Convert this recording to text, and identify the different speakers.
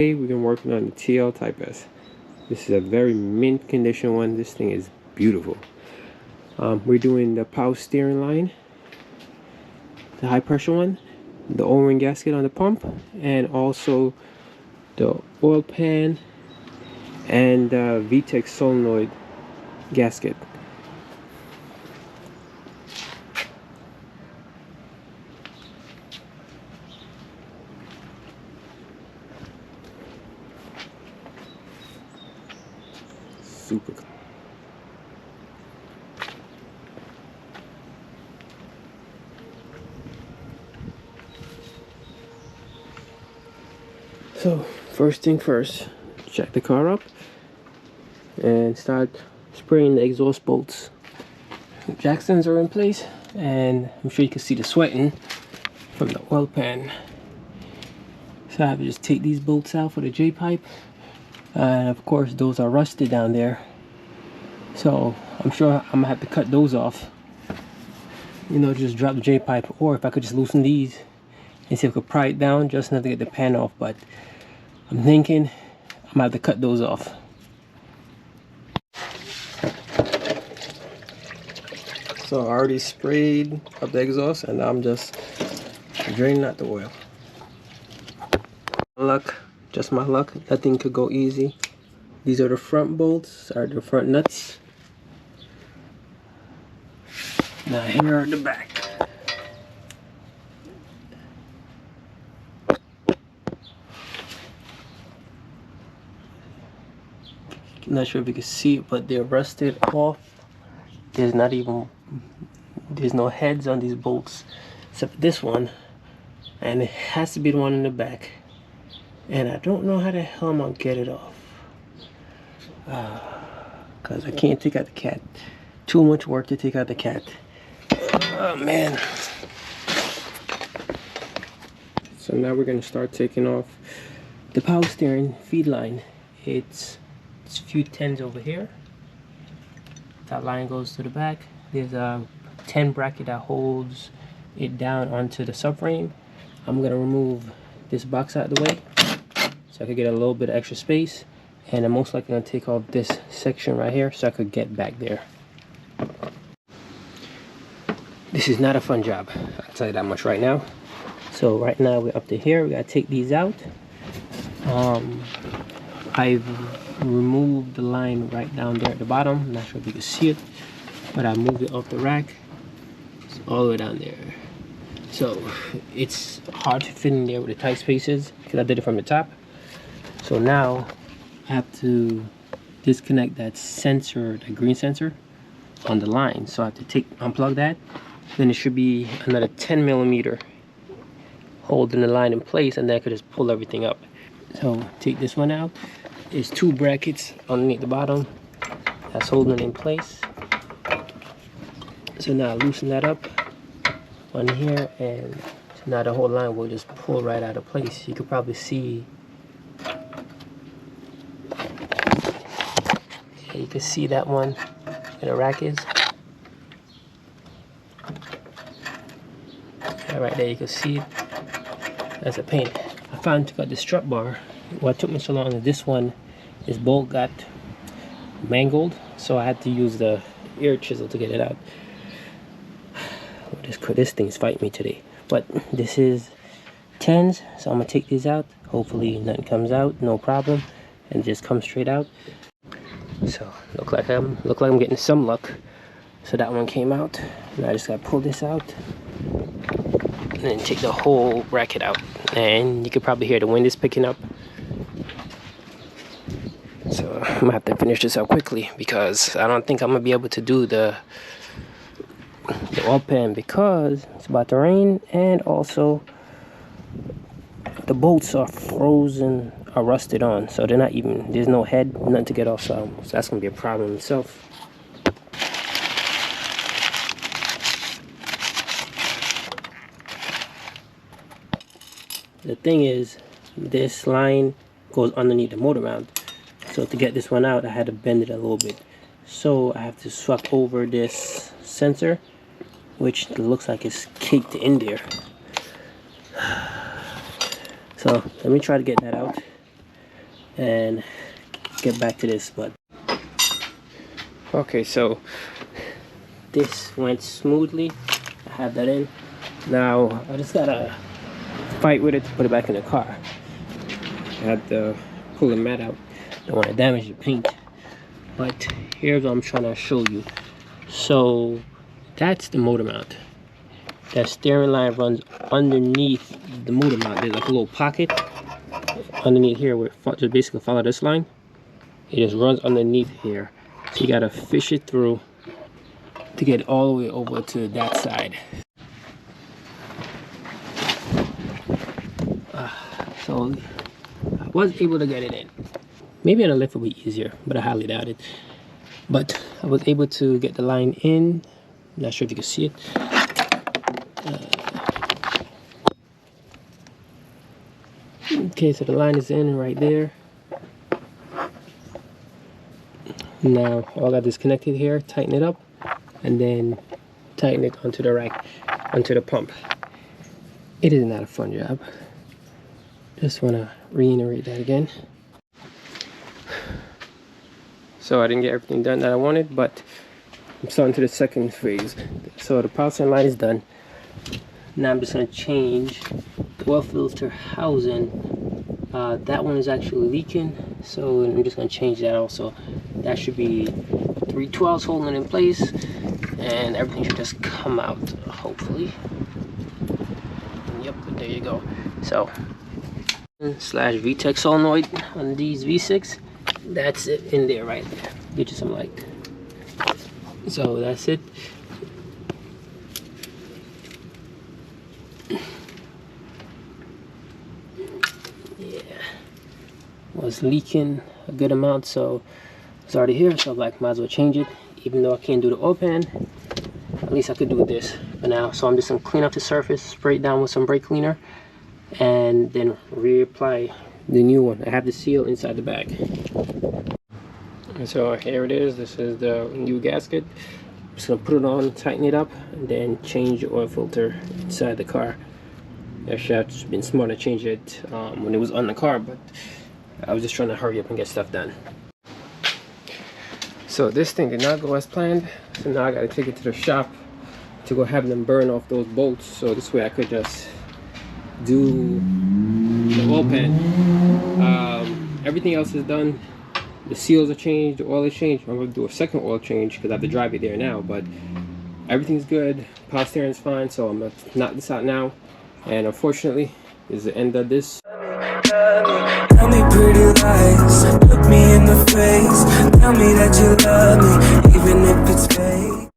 Speaker 1: We've been working on the TL Type S. This is a very mint condition one. This thing is beautiful. We're doing the power steering line, the high pressure one, the O-ring gasket on the pump, and also the oil pan and the vtec solenoid gasket. Super cool. So first thing first, check the car up and start spraying the exhaust bolts. Jacksons are in place, and I'm sure you can see the sweating from the oil pan. So I have to just take these bolts out for the J-pipe, and of course those are rusted down there, so I'm sure I'm gonna have to cut those off, you know, just drop the J-pipe, or if I could just loosen these and see if I could pry it down just enough to get the pan off. But I'm thinking I'm gonna have to cut those off. So I already sprayed up the exhaust, and I'm just draining out the oil. Luck, just my luck, nothing could go easy. These are the front bolts, are the front nuts. Now here are the back. Not sure if you can see it, but they're rusted off. There's no heads on these bolts except for this one, and it has to be the one in the back, and I don't know how the hell I'm gonna get it off, because I can't take out the cat. Too much work to take out the cat. Oh man. So now we're gonna start taking off the power steering feed line. It's a few 10s over here. That line goes to the back. There's a 10 bracket that holds it down onto the subframe. I'm gonna remove this box out of the way so I could get a little bit of extra space, and I'm most likely gonna take off this section right here so I could get back there. This is not a fun job, I'll tell you that much right now. So right now we're up to here. We gotta take these out. I've removed the line right down there at the bottom. I'm not sure if you can see it, but I moved it off the rack. It's all the way down there. So it's hard to fit in there with the tight spaces because I did it from the top. So now I have to disconnect that sensor, the green sensor on the line. So I have to unplug that. Then it should be another 10mm holding the line in place, and then I could just pull everything up. So take this one out. There's 2 brackets underneath the bottom that's holding it in place. So now loosen that up on here, and so now the whole line will just pull right out of place. You could probably see, you can see that one where the rack is. Right there, you can see it. That's a pain. I found to cut the strut bar. What took me so long is this bolt got mangled, so I had to use the air chisel to get it out. This thing's fighting me today. But this is 10s, so I'm gonna take these out. Hopefully nothing comes out, no problem, and just come straight out. So look like I'm getting some luck. So that one came out. Now I just gotta pull this out and then take the whole bracket out. And you can probably hear the wind is picking up. So I'm gonna have to finish this up quickly because I don't think I'm gonna be able to do the oil pan because it's about to rain, and also the bolts are frozen, are rusted on, so they're not even, there's no head, nothing to get off, so that's gonna be a problem itself. The thing is, this line goes underneath the motor mount, so to get this one out I had to bend it a little bit. So I have to swap over this sensor, which looks like it's caked in there. So let me try to get that out. and get back to this. But okay, so this went smoothly. I have that in. Now I just gotta fight with it to put it back in the car. I had to pull the mat out. Don't want to damage the paint. But here's what I'm trying to show you. So that's the motor mount. That steering line runs underneath the motor mount. There's like a little pocket underneath here where it just basically follow this line. It just runs underneath here. So you gotta fish it through to get all the way over to that side. So I was able to get it in. Maybe on a lift would be easier, but I highly doubt it. But I was able to get the line in. Not sure if you can see it. Okay, so the line is in right there. Now all I got disconnected here, tighten it up, and then tighten it onto the rack, onto the pump. It is not a fun job. Just want to reiterate that again. So I didn't get everything done that I wanted, but I'm starting to the second phase. So the power steering line is done. Now I'm just going to change the oil filter housing. That one is actually leaking, so I'm just going to change that also. That should be 312s holding it in place, and everything should just come out, hopefully. Yep, there you go. So slash vtec solenoid on these V6. That's it in there right there. Get you some light. So that's it. Yeah, was leaking a good amount, so it's already here. So I'm like, might as well change it. Even though I can't do the oil pan, at least I could do this for now. So I'm just gonna clean up the surface, spray it down with some brake cleaner, and then reapply the new one. I have the seal inside the bag. And so here it is. This is the new gasket. I'm just gonna put it on, tighten it up, and then change the oil filter inside the car. I should have been smart to change it when it was on the car, but I was just trying to hurry up and get stuff done. So this thing did not go as planned, so now I gotta take it to the shop to go have them burn off those bolts, so this way I could just do the oil pan. Everything else is done. The seals are changed, the oil is changed. I'm gonna do a second oil change because I have to drive it there now, but everything's good. Power steering is fine, so I'm gonna knock this out now. And unfortunately, this is the end of this.
Speaker 2: Tell me pretty lies.